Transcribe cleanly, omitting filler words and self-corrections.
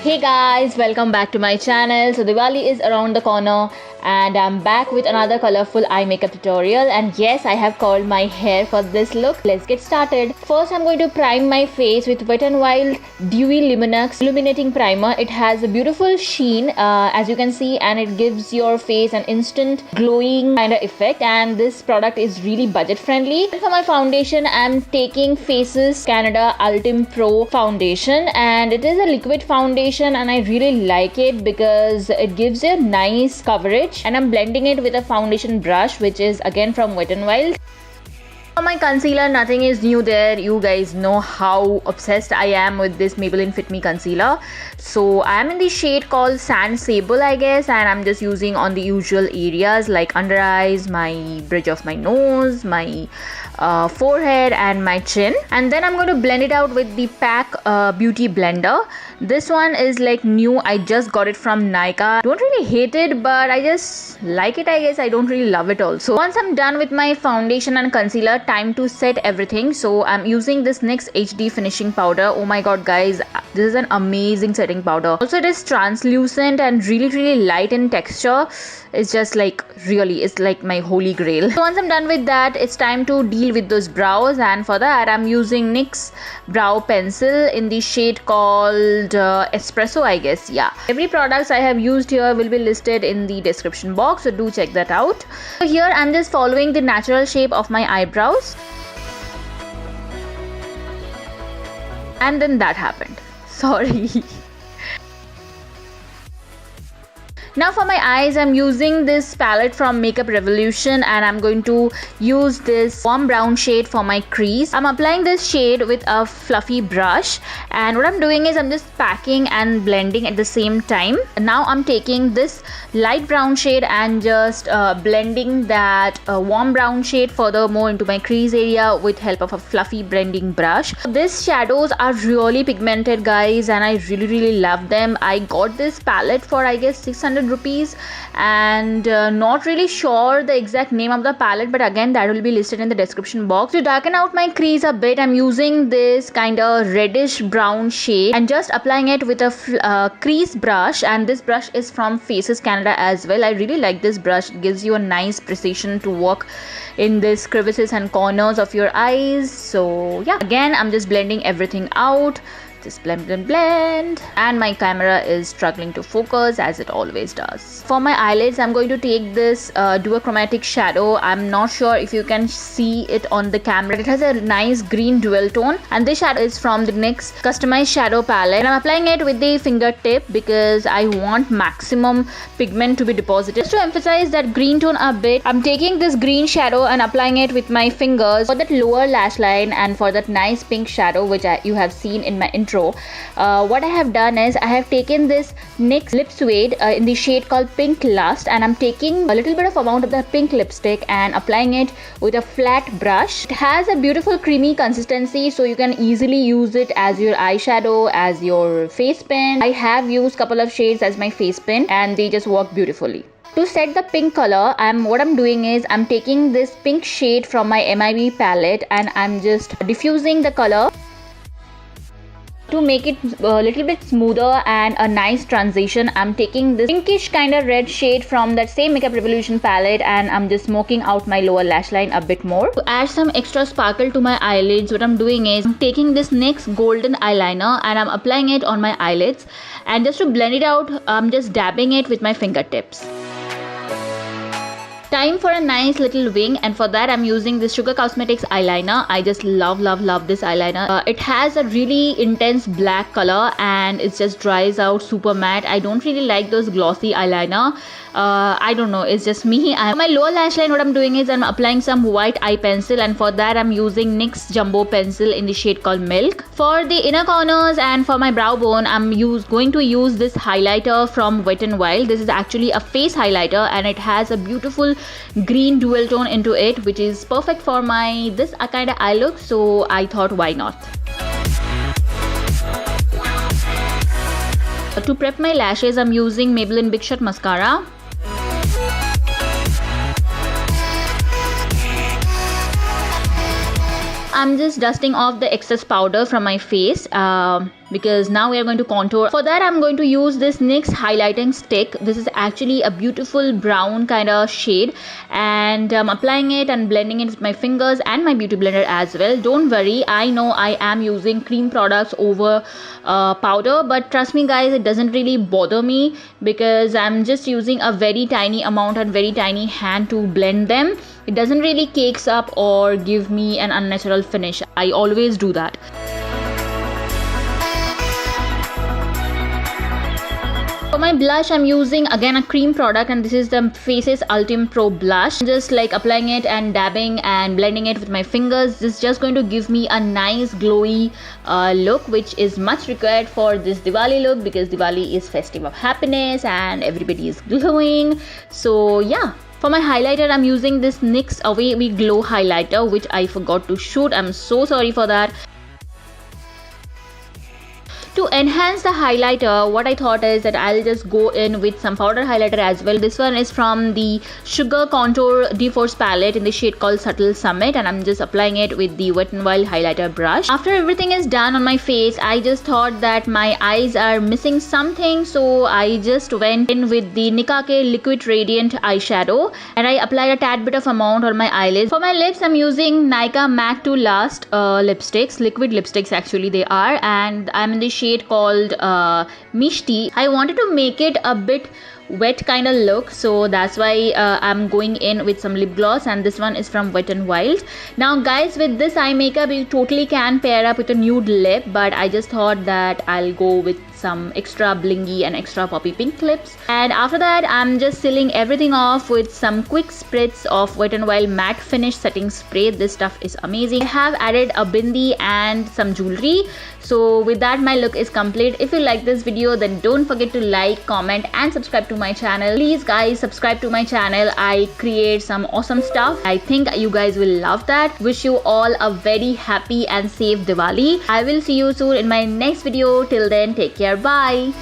Hey guys, welcome back to my channel. So Diwali is around the corner and I'm back with another colorful eye makeup tutorial, and yes, I have curled my hair for this look. Let's get started. First I'm going to prime my face with Wet n Wild Dewy Luminux Illuminating Primer. It has a beautiful sheen as you can see, and it gives your face an instant glowing kind of effect, and this product is really budget friendly. And for my foundation I'm taking Faces Canada Ultim Pro foundation, and it is a liquid foundation and I really like it because it gives a nice coverage, and I'm blending it with a foundation brush which is again from Wet n Wild. For my concealer, nothing is new there. You guys know how obsessed I am with this Maybelline Fit Me concealer. So I am in the shade called Sand Sable, I guess, and I'm just using on the usual areas like under eyes, my bridge of my nose, my forehead and my chin. And then I'm going to blend it out with the PAC Beauty Blender. This one is like new. I just got it from Nykaa. Don't really hate it, but I just like it, I guess. I don't really love it also. Once I'm done with my foundation and concealer, time to set everything. So I'm using this NYX HD finishing powder. Oh my god guys, this is an amazing setting powder. Also it is translucent and really light in texture. It's just like really, it's like my holy grail. So once I'm done with that, it's time to deal with those brows, and for that I'm using NYX brow pencil in the shade called Espresso, I guess. Yeah, every products I have used here will be listed in the description box, so do check that out. So here I'm just following the natural shape of my eyebrows, and then that happened. Sorry. Now for my eyes, I'm using this palette from Makeup Revolution, and I'm going to use this warm brown shade for my crease. I'm applying this shade with a fluffy brush, and what I'm doing is I'm just packing and blending at the same time. Now I'm taking this light brown shade and just blending that warm brown shade furthermore into my crease area with help of a fluffy blending brush. These shadows are really pigmented guys, and I really love them. I got this palette for I guess 600 rupees, and not really sure the exact name of the palette, but again that will be listed in the description box. To darken out my crease a bit, I'm using this kind of reddish brown shade and just applying it with a crease brush, and this brush is from Faces Canada as well. I really like this brush. It gives you a nice precision to work in this crevices and corners of your eyes. So yeah, again I'm just blending everything out. Just blend, and my camera is struggling to focus as it always does. For my eyelids, I'm going to take this duochromatic shadow. I'm not sure if you can see it on the camera. It has a nice green dual tone, and this shadow is from the NYX customized shadow palette, and I'm applying it with the fingertip because I want maximum pigment to be deposited. Just to emphasize that green tone a bit, I'm taking this green shadow and applying it with my fingers for that lower lash line and for that nice pink shadow which you have seen in my intro. What I have done is I have taken this NYX Lip Suede in the shade called Pink Lust, and I'm taking a little bit of amount of the pink lipstick and applying it with a flat brush. It has a beautiful creamy consistency, so you can easily use it as your eyeshadow, as your face pen. I have used couple of shades as my face pen, and they just work beautifully. To set the pink color, what I'm doing is I'm taking this pink shade from my MIB palette and I'm just diffusing the color to make it a little bit smoother and a nice transition. I'm taking this pinkish kind of red shade from that same Makeup Revolution palette, and I'm just smoking out my lower lash line a bit more. To add some extra sparkle to my eyelids, what I'm doing is I'm taking this NYX golden eyeliner and I'm applying it on my eyelids, and just to blend it out, I'm just dabbing it with my fingertips. Time for a nice little wing, and for that I'm using this Sugar Cosmetics eyeliner. I just love this eyeliner. It has a really intense black color and it just dries out super matte. I don't really like those glossy eyeliner. I don't know, it's just me. For my lower lash line, what I'm doing is I'm applying some white eye pencil, and for that I'm using NYX Jumbo pencil in the shade called Milk. For the inner corners and for my brow bone, I'm going to use this highlighter from Wet n Wild. This is actually a face highlighter, and it has a beautiful green dual tone into it, which is perfect for my this kind of eye look, so I thought why not. To prep my lashes, I'm using Maybelline Big Shot mascara. I'm just dusting off the excess powder from my face. because now we are going to contour. For that I'm going to use this NYX highlighting stick. This is actually a beautiful brown kind of shade, and I'm applying it and blending it with my fingers and my beauty blender as well. Don't worry, I know I am using cream products over powder, but trust me guys, it doesn't really bother me because I'm just using a very tiny amount and very tiny hand to blend them. It doesn't really cakes up or give me an unnatural finish. I always do that. For my blush, I'm using again a cream product, and this is the Faces Ultim Pro blush. Just like applying it and dabbing and blending it with my fingers. This is just going to give me a nice glowy look, which is much required for this Diwali look, because Diwali is festive of happiness and everybody is glowing. So yeah. For my highlighter, I'm using this NYX Away We Glow highlighter, which I forgot to shoot. I'm so sorry for that. To enhance the highlighter, what I thought is that I'll just go in with some powder highlighter as well. This one is from the Sugar Contour D-Force palette in the shade called Subtle Summit, and I'm just applying it with the Wet n Wild highlighter brush. After everything is done on my face, I just thought that my eyes are missing something, so I just went in with the Nikake Liquid Radiant eyeshadow, and I applied a tad bit of amount on my eyelids. For my lips, I'm using Nykaa Matte to Last lipsticks, liquid lipsticks actually they are, and I'm in the shade called Mishti. I wanted to make it a bit wet kind of look, so that's why I'm going in with some lip gloss, and this one is from Wet n Wild. Now guys, with this eye makeup you totally can pair up with a nude lip, but I just thought that I'll go with some extra blingy and extra poppy pink lips. And after that I'm just sealing everything off with some quick spritz of Wet n Wild matte finish setting spray. This stuff is amazing. I have added a bindi and some jewelry. So with that my look is complete. If you like this video, then don't forget to like, comment and subscribe to my channel. Please guys, subscribe to my channel. I create some awesome stuff. I think you guys will love that. Wish you all a very happy and safe Diwali. I will see you soon in my next video. Till then, take care. Bye.